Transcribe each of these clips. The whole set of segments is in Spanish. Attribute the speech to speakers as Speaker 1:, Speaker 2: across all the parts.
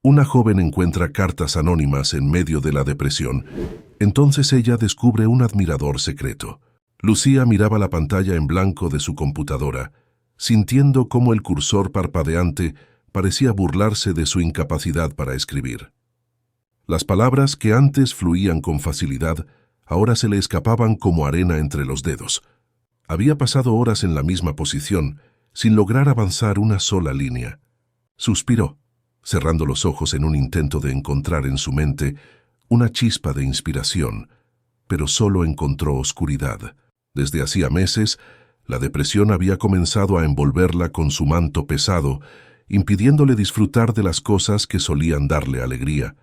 Speaker 1: Una joven encuentra cartas anónimas en medio de la depresión. Entonces ella descubre un admirador secreto. Lucía miraba la pantalla en blanco de su computadora, sintiendo cómo el cursor parpadeante parecía burlarse de su incapacidad para escribir. Las palabras que antes fluían con facilidad, ahora se le escapaban como arena entre los dedos. Había pasado horas en la misma posición, sin lograr avanzar una sola línea. Suspiró, cerrando los ojos en un intento de encontrar en su mente una chispa de inspiración, pero solo encontró oscuridad. Desde hacía meses, la depresión había comenzado a envolverla con su manto pesado, impidiéndole disfrutar de las cosas que solían darle alegría.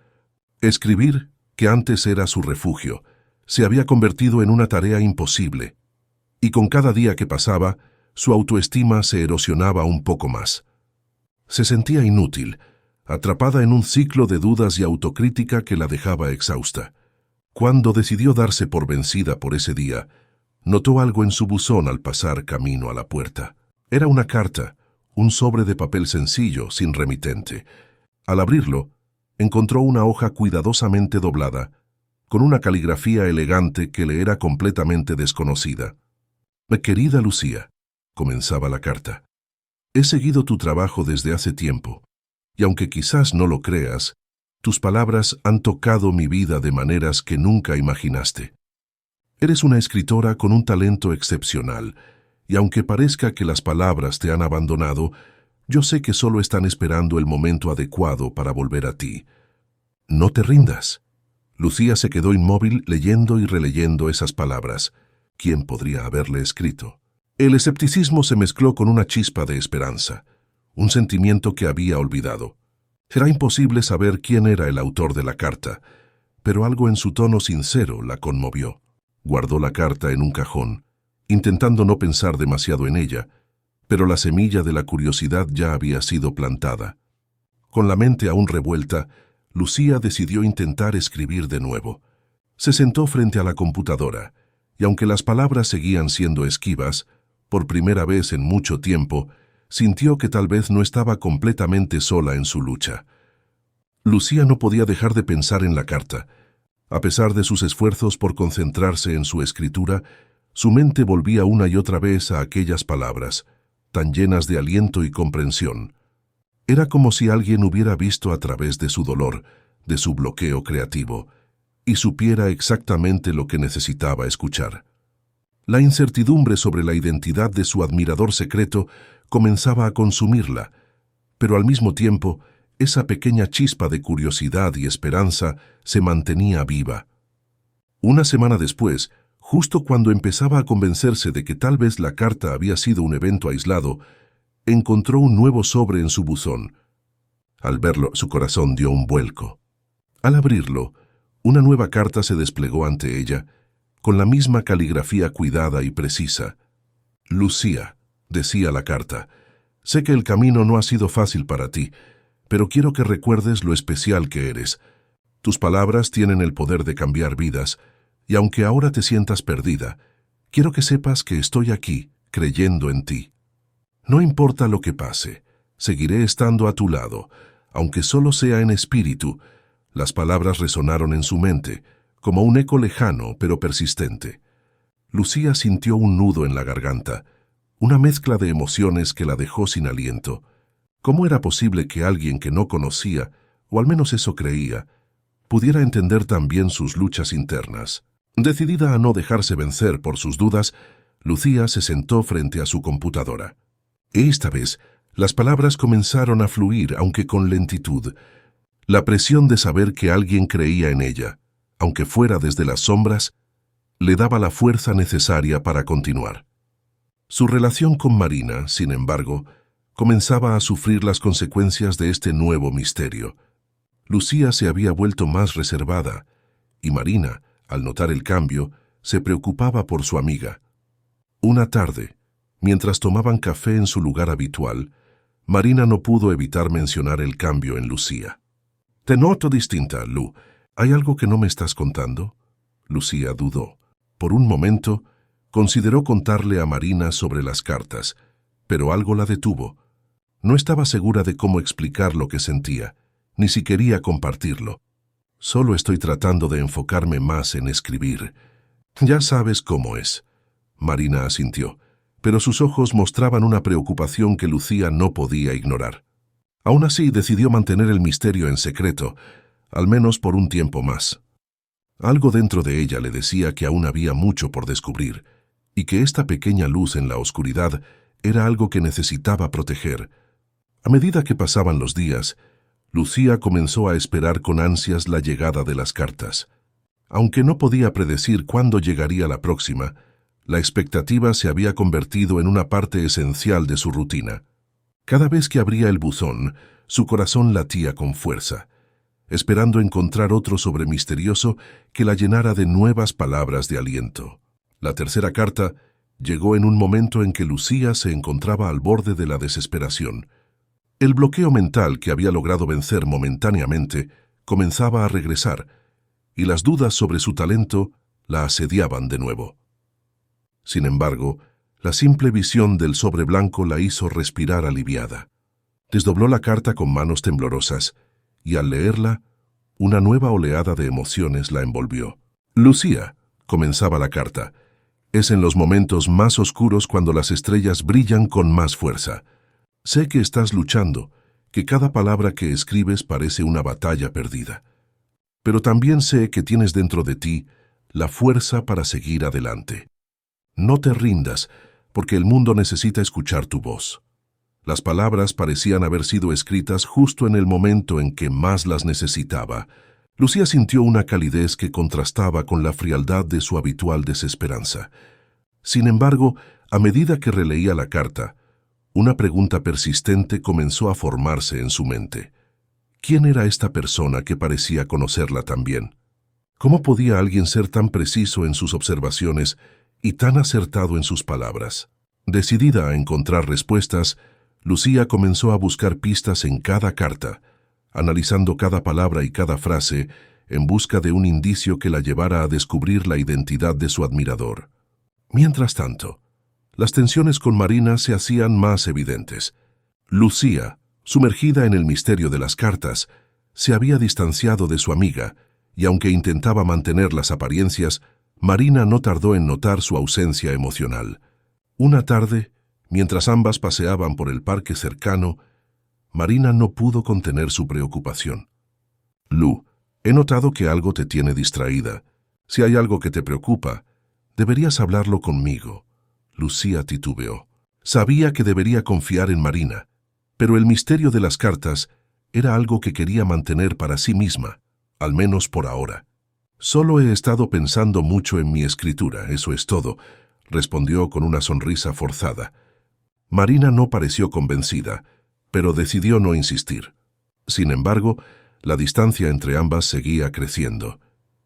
Speaker 1: Escribir, que antes era su refugio, se había convertido en una tarea imposible, y con cada día que pasaba, su autoestima se erosionaba un poco más. Se sentía inútil, atrapada en un ciclo de dudas y autocrítica que la dejaba exhausta. Cuando decidió darse por vencida por ese día, notó algo en su buzón al pasar camino a la puerta. Era una carta, un sobre de papel sencillo, sin remitente. Al abrirlo, encontró una hoja cuidadosamente doblada, con una caligrafía elegante que le era completamente desconocida. «Querida Lucía», comenzaba la carta, «he seguido tu trabajo desde hace tiempo, y aunque quizás no lo creas, tus palabras han tocado mi vida de maneras que nunca imaginaste. Eres una escritora con un talento excepcional, y aunque parezca que las palabras te han abandonado, yo sé que solo están esperando el momento adecuado para volver a ti. No te rindas». Lucía se quedó inmóvil leyendo y releyendo esas palabras. ¿Quién podría haberle escrito? El escepticismo se mezcló con una chispa de esperanza, un sentimiento que había olvidado. Era imposible saber quién era el autor de la carta, pero algo en su tono sincero la conmovió. Guardó la carta en un cajón, intentando no pensar demasiado en ella, pero la semilla de la curiosidad ya había sido plantada. Con la mente aún revuelta, Lucía decidió intentar escribir de nuevo. Se sentó frente a la computadora, y aunque las palabras seguían siendo esquivas, por primera vez en mucho tiempo, sintió que tal vez no estaba completamente sola en su lucha. Lucía no podía dejar de pensar en la carta. A pesar de sus esfuerzos por concentrarse en su escritura, su mente volvía una y otra vez a aquellas palabras, tan llenas de aliento y comprensión. Era como si alguien hubiera visto a través de su dolor, de su bloqueo creativo, y supiera exactamente lo que necesitaba escuchar. La incertidumbre sobre la identidad de su admirador secreto comenzaba a consumirla, pero al mismo tiempo, esa pequeña chispa de curiosidad y esperanza se mantenía viva. Una semana después, justo cuando empezaba a convencerse de que tal vez la carta había sido un evento aislado, encontró un nuevo sobre en su buzón. Al verlo, su corazón dio un vuelco. Al abrirlo, una nueva carta se desplegó ante ella, con la misma caligrafía cuidada y precisa. «Lucía», decía la carta, «sé que el camino no ha sido fácil para ti, pero quiero que recuerdes lo especial que eres. Tus palabras tienen el poder de cambiar vidas, y aunque ahora te sientas perdida, quiero que sepas que estoy aquí, creyendo en ti. No importa lo que pase, seguiré estando a tu lado, aunque solo sea en espíritu». Las palabras resonaron en su mente, como un eco lejano pero persistente. Lucía sintió un nudo en la garganta, una mezcla de emociones que la dejó sin aliento. ¿Cómo era posible que alguien que no conocía, o al menos eso creía, pudiera entender tan bien sus luchas internas? Decidida a no dejarse vencer por sus dudas, Lucía se sentó frente a su computadora. Esta vez, las palabras comenzaron a fluir, aunque con lentitud. La presión de saber que alguien creía en ella, aunque fuera desde las sombras, le daba la fuerza necesaria para continuar. Su relación con Marina, sin embargo, comenzaba a sufrir las consecuencias de este nuevo misterio. Lucía se había vuelto más reservada, y Marina, al notar el cambio, se preocupaba por su amiga. Una tarde, mientras tomaban café en su lugar habitual, Marina no pudo evitar mencionar el cambio en Lucía. «Te noto distinta, Lu. ¿Hay algo que no me estás contando?» Lucía dudó. Por un momento, consideró contarle a Marina sobre las cartas, pero algo la detuvo. No estaba segura de cómo explicar lo que sentía, ni si quería compartirlo. Solo estoy tratando de enfocarme más en escribir. Ya sabes cómo es. Marina asintió, pero sus ojos mostraban una preocupación que Lucía no podía ignorar. Aún así, decidió mantener el misterio en secreto, al menos por un tiempo más. Algo dentro de ella le decía que aún había mucho por descubrir, y que esta pequeña luz en la oscuridad era algo que necesitaba proteger. A medida que pasaban los días, Lucía comenzó a esperar con ansias la llegada de las cartas. Aunque no podía predecir cuándo llegaría la próxima, la expectativa se había convertido en una parte esencial de su rutina. Cada vez que abría el buzón, su corazón latía con fuerza, esperando encontrar otro sobre misterioso que la llenara de nuevas palabras de aliento. La tercera carta llegó en un momento en que Lucía se encontraba al borde de la desesperación. El bloqueo mental que había logrado vencer momentáneamente comenzaba a regresar, y las dudas sobre su talento la asediaban de nuevo. Sin embargo, la simple visión del sobre blanco la hizo respirar aliviada. Desdobló la carta con manos temblorosas, y al leerla, una nueva oleada de emociones la envolvió. «Lucía», comenzaba la carta, «es en los momentos más oscuros cuando las estrellas brillan con más fuerza. Sé que estás luchando, que cada palabra que escribes parece una batalla perdida. Pero también sé que tienes dentro de ti la fuerza para seguir adelante. No te rindas, porque el mundo necesita escuchar tu voz». Las palabras parecían haber sido escritas justo en el momento en que más las necesitaba. Lucía sintió una calidez que contrastaba con la frialdad de su habitual desesperanza. Sin embargo, a medida que releía la carta, una pregunta persistente comenzó a formarse en su mente. ¿Quién era esta persona que parecía conocerla tan bien? ¿Cómo podía alguien ser tan preciso en sus observaciones y tan acertado en sus palabras? Decidida a encontrar respuestas, Lucía comenzó a buscar pistas en cada carta, analizando cada palabra y cada frase en busca de un indicio que la llevara a descubrir la identidad de su admirador. Mientras tanto, las tensiones con Marina se hacían más evidentes. Lucía, sumergida en el misterio de las cartas, se había distanciado de su amiga, y aunque intentaba mantener las apariencias, Marina no tardó en notar su ausencia emocional. Una tarde, mientras ambas paseaban por el parque cercano, Marina no pudo contener su preocupación. «Lu, he notado que algo te tiene distraída. Si hay algo que te preocupa, deberías hablarlo conmigo». Lucía titubeó. Sabía que debería confiar en Marina, pero el misterio de las cartas era algo que quería mantener para sí misma, al menos por ahora. «Solo he estado pensando mucho en mi escritura, eso es todo», respondió con una sonrisa forzada. Marina no pareció convencida, pero decidió no insistir. Sin embargo, la distancia entre ambas seguía creciendo,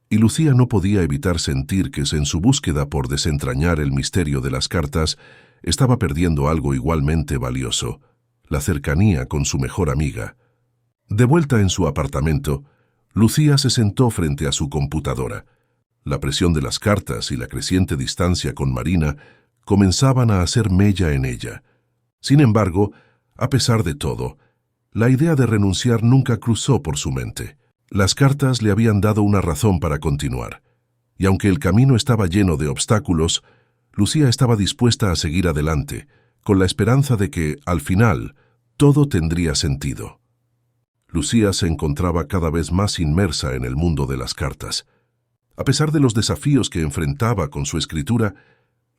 Speaker 1: y Lucía no podía evitar sentir que en su búsqueda por desentrañar el misterio de las cartas estaba perdiendo algo igualmente valioso, la cercanía con su mejor amiga. De vuelta en su apartamento, Lucía se sentó frente a su computadora. La presión de las cartas y la creciente distancia con Marina comenzaban a hacer mella en ella. Sin embargo, a pesar de todo, la idea de renunciar nunca cruzó por su mente. Las cartas le habían dado una razón para continuar, y aunque el camino estaba lleno de obstáculos, Lucía estaba dispuesta a seguir adelante, con la esperanza de que, al final, todo tendría sentido. Lucía se encontraba cada vez más inmersa en el mundo de las cartas. A pesar de los desafíos que enfrentaba con su escritura,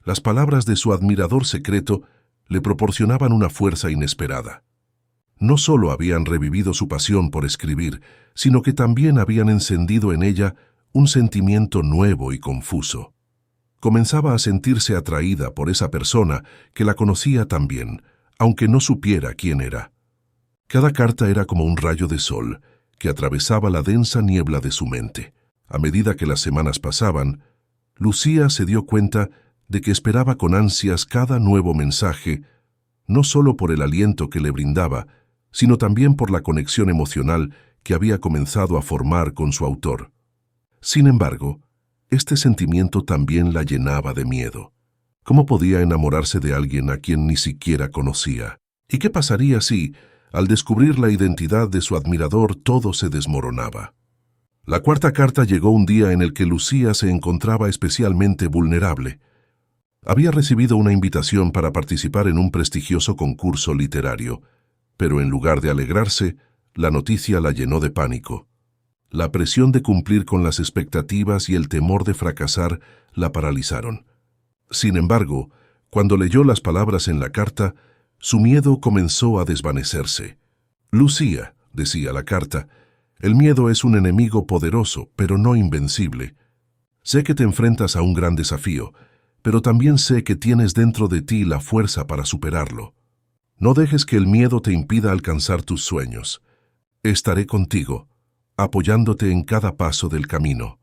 Speaker 1: las palabras de su admirador secreto le proporcionaban una fuerza inesperada. No solo habían revivido su pasión por escribir, sino que también habían encendido en ella un sentimiento nuevo y confuso. Comenzaba a sentirse atraída por esa persona que la conocía tan bien, aunque no supiera quién era. Cada carta era como un rayo de sol que atravesaba la densa niebla de su mente. A medida que las semanas pasaban, Lucía se dio cuenta de que esperaba con ansias cada nuevo mensaje, no solo por el aliento que le brindaba, sino también por la conexión emocional que había comenzado a formar con su autor. Sin embargo, este sentimiento también la llenaba de miedo. ¿Cómo podía enamorarse de alguien a quien ni siquiera conocía? ¿Y qué pasaría si, Al descubrir la identidad de su admirador, todo se desmoronaba. La cuarta carta llegó un día en el que Lucía se encontraba especialmente vulnerable. Había recibido una invitación para participar en un prestigioso concurso literario, pero en lugar de alegrarse, la noticia la llenó de pánico. La presión de cumplir con las expectativas y el temor de fracasar la paralizaron. Sin embargo, cuando leyó las palabras en la carta, su miedo comenzó a desvanecerse. «Lucía», decía la carta, «el miedo es un enemigo poderoso, pero no invencible. Sé que te enfrentas a un gran desafío, pero también sé que tienes dentro de ti la fuerza para superarlo. No dejes que el miedo te impida alcanzar tus sueños. Estaré contigo, apoyándote en cada paso del camino».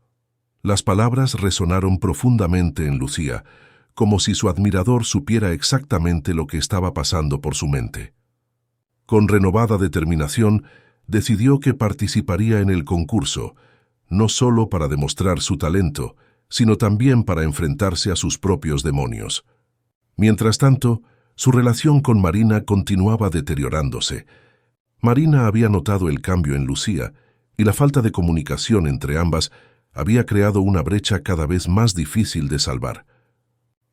Speaker 1: Las palabras resonaron profundamente en Lucía, como si su admirador supiera exactamente lo que estaba pasando por su mente. Con renovada determinación, decidió que participaría en el concurso, no solo para demostrar su talento, sino también para enfrentarse a sus propios demonios. Mientras tanto, su relación con Marina continuaba deteriorándose. Marina había notado el cambio en Lucía, y la falta de comunicación entre ambas había creado una brecha cada vez más difícil de salvar.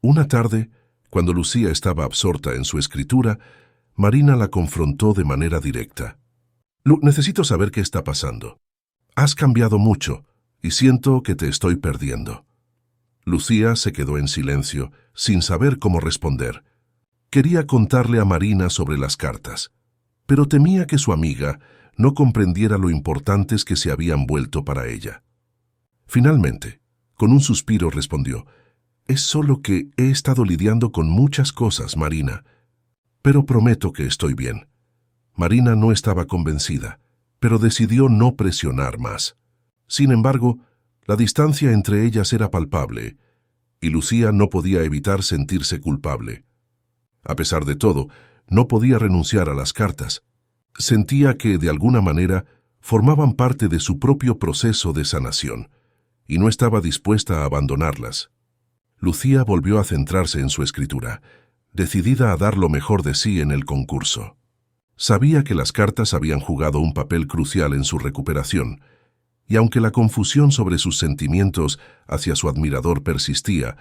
Speaker 1: Una tarde, cuando Lucía estaba absorta en su escritura, Marina la confrontó de manera directa. «Necesito saber qué está pasando. Has cambiado mucho y siento que te estoy perdiendo». Lucía se quedó en silencio, sin saber cómo responder. Quería contarle a Marina sobre las cartas, pero temía que su amiga no comprendiera lo importantes que se habían vuelto para ella. Finalmente, con un suspiro respondió: «Es solo que he estado lidiando con muchas cosas, Marina, pero prometo que estoy bien». Marina no estaba convencida, pero decidió no presionar más. Sin embargo, la distancia entre ellas era palpable, y Lucía no podía evitar sentirse culpable. A pesar de todo, no podía renunciar a las cartas. Sentía que, de alguna manera, formaban parte de su propio proceso de sanación, y no estaba dispuesta a abandonarlas. Lucía volvió a centrarse en su escritura, decidida a dar lo mejor de sí en el concurso. Sabía que las cartas habían jugado un papel crucial en su recuperación, y aunque la confusión sobre sus sentimientos hacia su admirador persistía,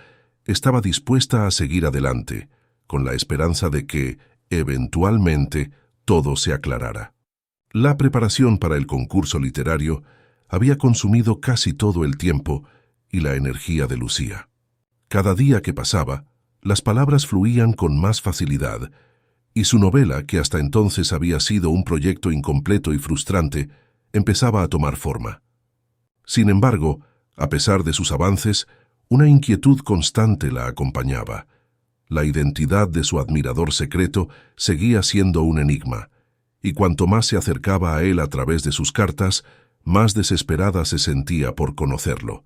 Speaker 1: estaba dispuesta a seguir adelante, con la esperanza de que, eventualmente, todo se aclarara. La preparación para el concurso literario había consumido casi todo el tiempo y la energía de Lucía. Cada día que pasaba, las palabras fluían con más facilidad, y su novela, que hasta entonces había sido un proyecto incompleto y frustrante, empezaba a tomar forma. Sin embargo, a pesar de sus avances, una inquietud constante la acompañaba. La identidad de su admirador secreto seguía siendo un enigma, y cuanto más se acercaba a él a través de sus cartas, más desesperada se sentía por conocerlo.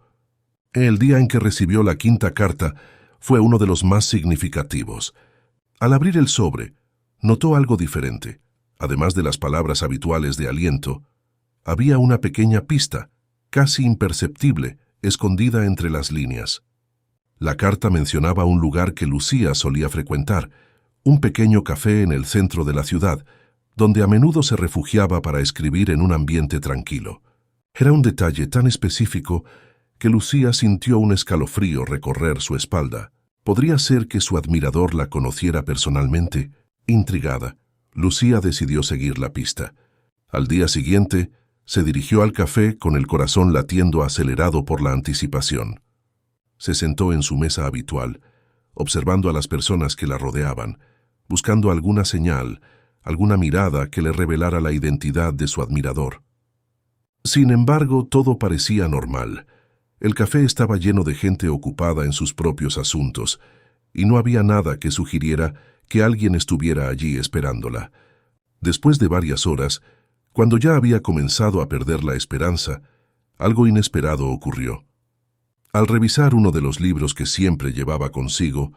Speaker 1: El día en que recibió la quinta carta fue uno de los más significativos. Al abrir el sobre, notó algo diferente. Además de las palabras habituales de aliento, había una pequeña pista, casi imperceptible, escondida entre las líneas. La carta mencionaba un lugar que Lucía solía frecuentar, un pequeño café en el centro de la ciudad, donde a menudo se refugiaba para escribir en un ambiente tranquilo. Era un detalle tan específico que Lucía sintió un escalofrío recorrer su espalda. ¿Podría ser que su admirador la conociera personalmente? Intrigada, Lucía decidió seguir la pista. Al día siguiente, se dirigió al café con el corazón latiendo acelerado por la anticipación. Se sentó en su mesa habitual, observando a las personas que la rodeaban, buscando alguna señal, alguna mirada que le revelara la identidad de su admirador. Sin embargo, todo parecía normal. El café estaba lleno de gente ocupada en sus propios asuntos, y no había nada que sugiriera que alguien estuviera allí esperándola. Después de varias horas, cuando ya había comenzado a perder la esperanza, algo inesperado ocurrió. Al revisar uno de los libros que siempre llevaba consigo,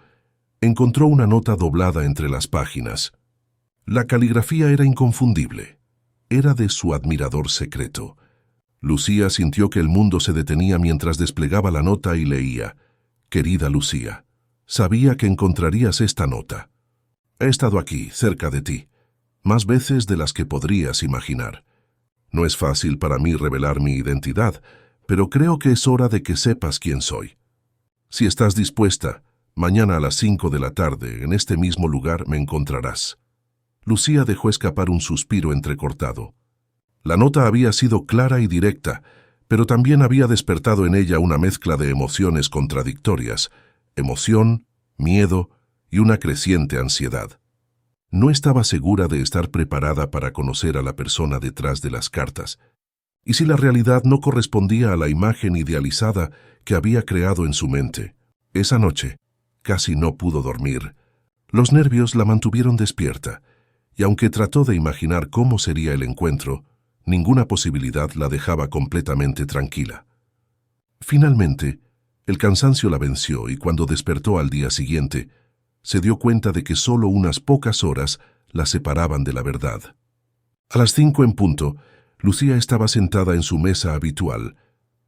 Speaker 1: encontró una nota doblada entre las páginas. La caligrafía era inconfundible. Era de su admirador secreto. Lucía sintió que el mundo se detenía mientras desplegaba la nota y leía: «Querida Lucía, sabía que encontrarías esta nota. He estado aquí, cerca de ti. más veces de las que podrías imaginar. No es fácil para mí revelar mi identidad, pero creo que es hora de que sepas quién soy. Si estás dispuesta, mañana a las 5 de la tarde, en este mismo lugar, me encontrarás. Lucía dejó escapar un suspiro entrecortado. La nota había sido clara y directa, pero también había despertado en ella una mezcla de emociones contradictorias: emoción, miedo y una creciente ansiedad. No estaba segura de estar preparada para conocer a la persona detrás de las cartas, y si la realidad no correspondía a la imagen idealizada que había creado en su mente. Esa noche, casi no pudo dormir. Los nervios la mantuvieron despierta, y aunque trató de imaginar cómo sería el encuentro, ninguna posibilidad la dejaba completamente tranquila. Finalmente, el cansancio la venció y cuando despertó al día siguiente, se dio cuenta de que solo unas pocas horas la separaban de la verdad. A las 5 en punto, Lucía estaba sentada en su mesa habitual,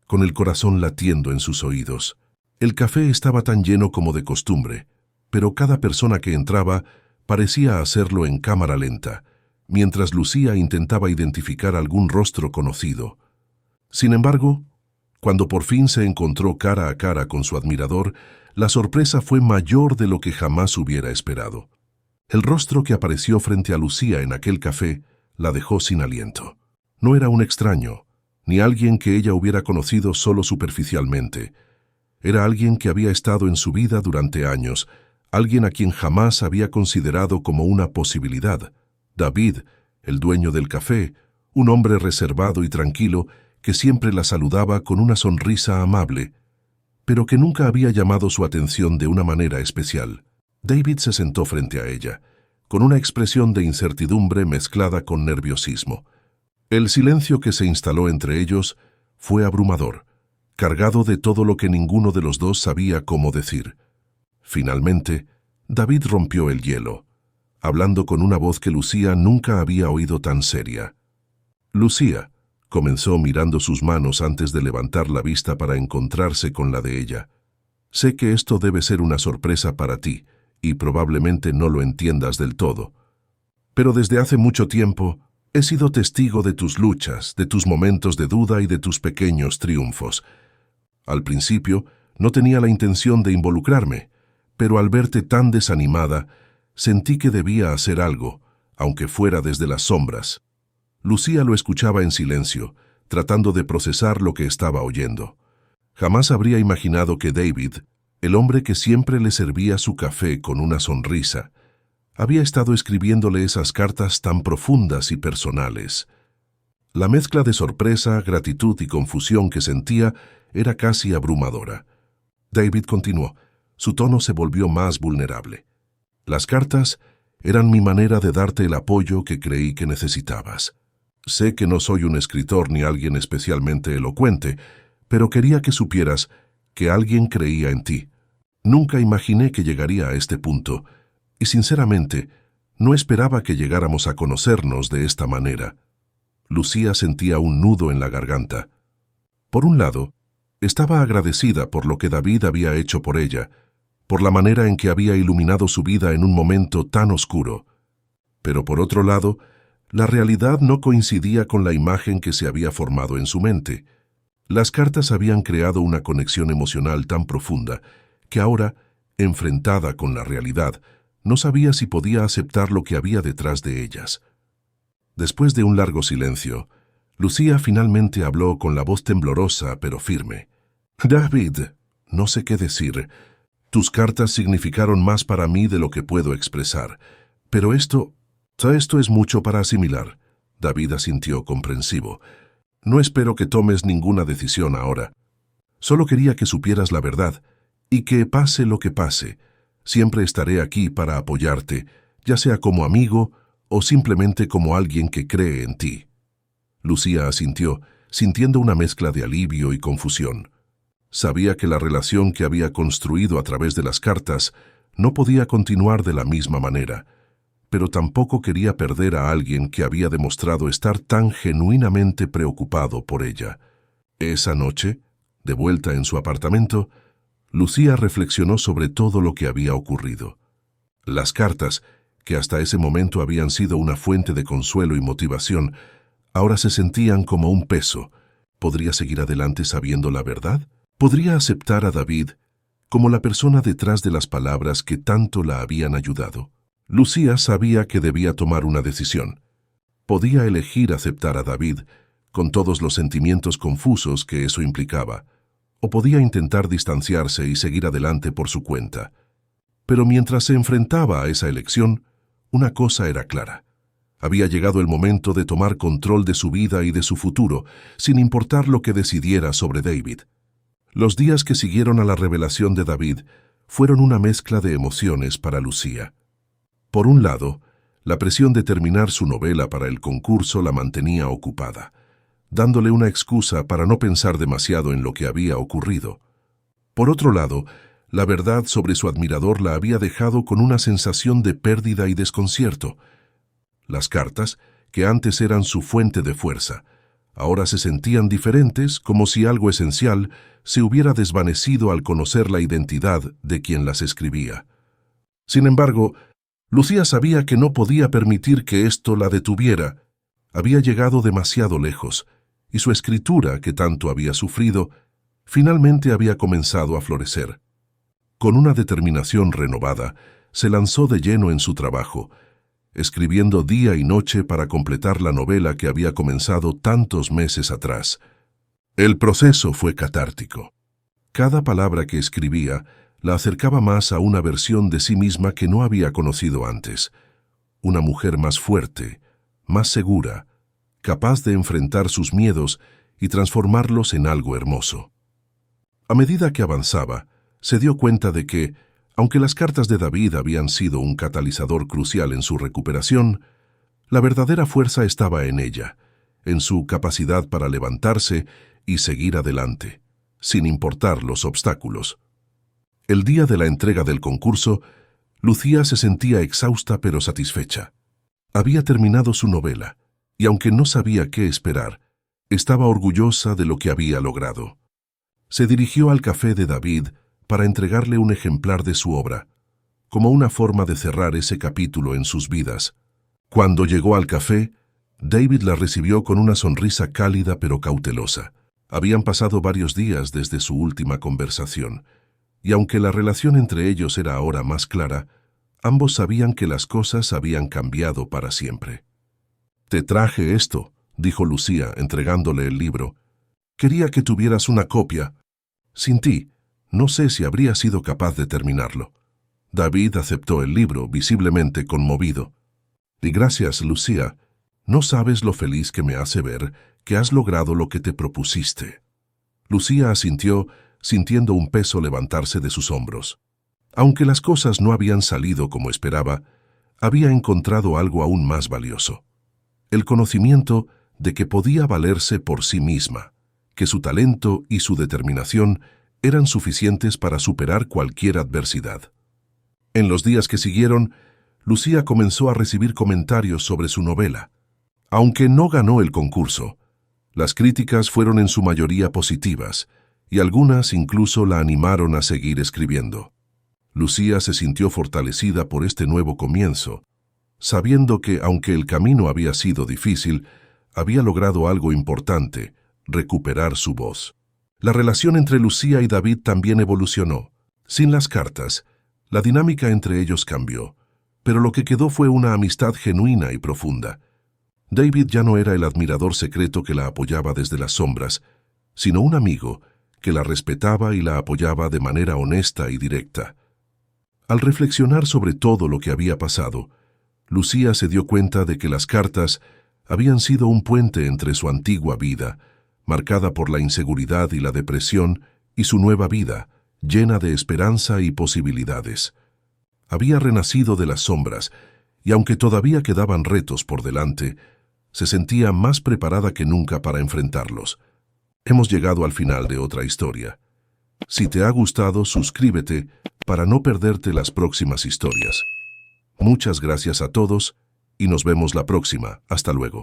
Speaker 1: con el corazón latiendo en sus oídos. El café estaba tan lleno como de costumbre, pero cada persona que entraba parecía hacerlo en cámara lenta, mientras Lucía intentaba identificar algún rostro conocido. Sin embargo, cuando por fin se encontró cara a cara con su admirador, la sorpresa fue mayor de lo que jamás hubiera esperado. El rostro que apareció frente a Lucía en aquel café la dejó sin aliento. No era un extraño, ni alguien que ella hubiera conocido solo superficialmente. Era alguien que había estado en su vida durante años, alguien a quien jamás había considerado como una posibilidad. David, el dueño del café, un hombre reservado y tranquilo que siempre la saludaba con una sonrisa amable, pero que nunca había llamado su atención de una manera especial. David se sentó frente a ella, con una expresión de incertidumbre mezclada con nerviosismo. El silencio que se instaló entre ellos fue abrumador, cargado de todo lo que ninguno de los dos sabía cómo decir. Finalmente, David rompió el hielo, hablando con una voz que Lucía nunca había oído tan seria. «Lucía», comenzó mirando sus manos antes de levantar la vista para encontrarse con la de ella. «Sé que esto debe ser una sorpresa para ti, y probablemente no lo entiendas del todo. Pero desde hace mucho tiempo he sido testigo de tus luchas, de tus momentos de duda y de tus pequeños triunfos. Al principio no tenía la intención de involucrarme, pero al verte tan desanimada, sentí que debía hacer algo, aunque fuera desde las sombras». Lucía lo escuchaba en silencio, tratando de procesar lo que estaba oyendo. Jamás habría imaginado que David, el hombre que siempre le servía su café con una sonrisa, había estado escribiéndole esas cartas tan profundas y personales. La mezcla de sorpresa, gratitud y confusión que sentía era casi abrumadora. David continuó. Su tono se volvió más vulnerable. «Las cartas eran mi manera de darte el apoyo que creí que necesitabas. Sé que no soy un escritor ni alguien especialmente elocuente, pero quería que supieras que alguien creía en ti. Nunca imaginé que llegaría a este punto, y sinceramente, no esperaba que llegáramos a conocernos de esta manera». Lucía sentía un nudo en la garganta. Por un lado, estaba agradecida por lo que David había hecho por ella, por la manera en que había iluminado su vida en un momento tan oscuro. Pero por otro lado, la realidad no coincidía con la imagen que se había formado en su mente. Las cartas habían creado una conexión emocional tan profunda que ahora, enfrentada con la realidad, no sabía si podía aceptar lo que había detrás de ellas. Después de un largo silencio, Lucía finalmente habló con la voz temblorosa pero firme. «David, no sé qué decir. Tus cartas significaron más para mí de lo que puedo expresar, pero esto es mucho para asimilar». David asintió comprensivo. «No espero que tomes ninguna decisión ahora. Solo quería que supieras la verdad, y que pase lo que pase, siempre estaré aquí para apoyarte, ya sea como amigo o simplemente como alguien que cree en ti». Lucía asintió, sintiendo una mezcla de alivio y confusión. Sabía que la relación que había construido a través de las cartas no podía continuar de la misma manera, pero tampoco quería perder a alguien que había demostrado estar tan genuinamente preocupado por ella. Esa noche, de vuelta en su apartamento, Lucía reflexionó sobre todo lo que había ocurrido. Las cartas, que hasta ese momento habían sido una fuente de consuelo y motivación, ahora se sentían como un peso. ¿Podría seguir adelante sabiendo la verdad? ¿Podría aceptar a David como la persona detrás de las palabras que tanto la habían ayudado? Lucía sabía que debía tomar una decisión. Podía elegir aceptar a David, con todos los sentimientos confusos que eso implicaba, o podía intentar distanciarse y seguir adelante por su cuenta. Pero mientras se enfrentaba a esa elección, una cosa era clara. Había llegado el momento de tomar control de su vida y de su futuro, sin importar lo que decidiera sobre David. Los días que siguieron a la revelación de David fueron una mezcla de emociones para Lucía. Por un lado, la presión de terminar su novela para el concurso la mantenía ocupada, dándole una excusa para no pensar demasiado en lo que había ocurrido. Por otro lado, la verdad sobre su admirador la había dejado con una sensación de pérdida y desconcierto. Las cartas, que antes eran su fuente de fuerza, ahora se sentían diferentes, como si algo esencial se hubiera desvanecido al conocer la identidad de quien las escribía. Sin embargo, Lucía sabía que no podía permitir que esto la detuviera. Había llegado demasiado lejos, y su escritura, que tanto había sufrido, finalmente había comenzado a florecer. Con una determinación renovada, se lanzó de lleno en su trabajo, escribiendo día y noche para completar la novela que había comenzado tantos meses atrás. El proceso fue catártico. Cada palabra que escribía la acercaba más a una versión de sí misma que no había conocido antes. Una mujer más fuerte, más segura, capaz de enfrentar sus miedos y transformarlos en algo hermoso. A medida que avanzaba, se dio cuenta de que, aunque las cartas de David habían sido un catalizador crucial en su recuperación, la verdadera fuerza estaba en ella, en su capacidad para levantarse y seguir adelante, sin importar los obstáculos. El día de la entrega del concurso, Lucía se sentía exhausta pero satisfecha. Había terminado su novela, y aunque no sabía qué esperar, estaba orgullosa de lo que había logrado. Se dirigió al café de David para entregarle un ejemplar de su obra, como una forma de cerrar ese capítulo en sus vidas. Cuando llegó al café, David la recibió con una sonrisa cálida pero cautelosa. Habían pasado varios días desde su última conversación, y aunque la relación entre ellos era ahora más clara, ambos sabían que las cosas habían cambiado para siempre. «Te traje esto», dijo Lucía, entregándole el libro. «Quería que tuvieras una copia. Sin ti, no sé si habría sido capaz de terminarlo». David aceptó el libro, visiblemente conmovido. «Y gracias, Lucía. No sabes lo feliz que me hace ver que has logrado lo que te propusiste». Lucía asintió, sintiendo un peso levantarse de sus hombros. Aunque las cosas no habían salido como esperaba, había encontrado algo aún más valioso: el conocimiento de que podía valerse por sí misma, que su talento y su determinación eran suficientes para superar cualquier adversidad. En los días que siguieron, Lucía comenzó a recibir comentarios sobre su novela. Aunque no ganó el concurso, las críticas fueron en su mayoría positivas, y algunas incluso la animaron a seguir escribiendo. Lucía se sintió fortalecida por este nuevo comienzo, sabiendo que, aunque el camino había sido difícil, había logrado algo importante: recuperar su voz. La relación entre Lucía y David también evolucionó. Sin las cartas, la dinámica entre ellos cambió, pero lo que quedó fue una amistad genuina y profunda. David ya no era el admirador secreto que la apoyaba desde las sombras, sino un amigo que la respetaba y la apoyaba de manera honesta y directa. Al reflexionar sobre todo lo que había pasado, Lucía se dio cuenta de que las cartas habían sido un puente entre su antigua vida, marcada por la inseguridad y la depresión, y su nueva vida, llena de esperanza y posibilidades. Había renacido de las sombras, y aunque todavía quedaban retos por delante, se sentía más preparada que nunca para enfrentarlos. Hemos llegado al final de otra historia. Si te ha gustado, suscríbete para no perderte las próximas historias. Muchas gracias a todos y nos vemos la próxima. Hasta luego.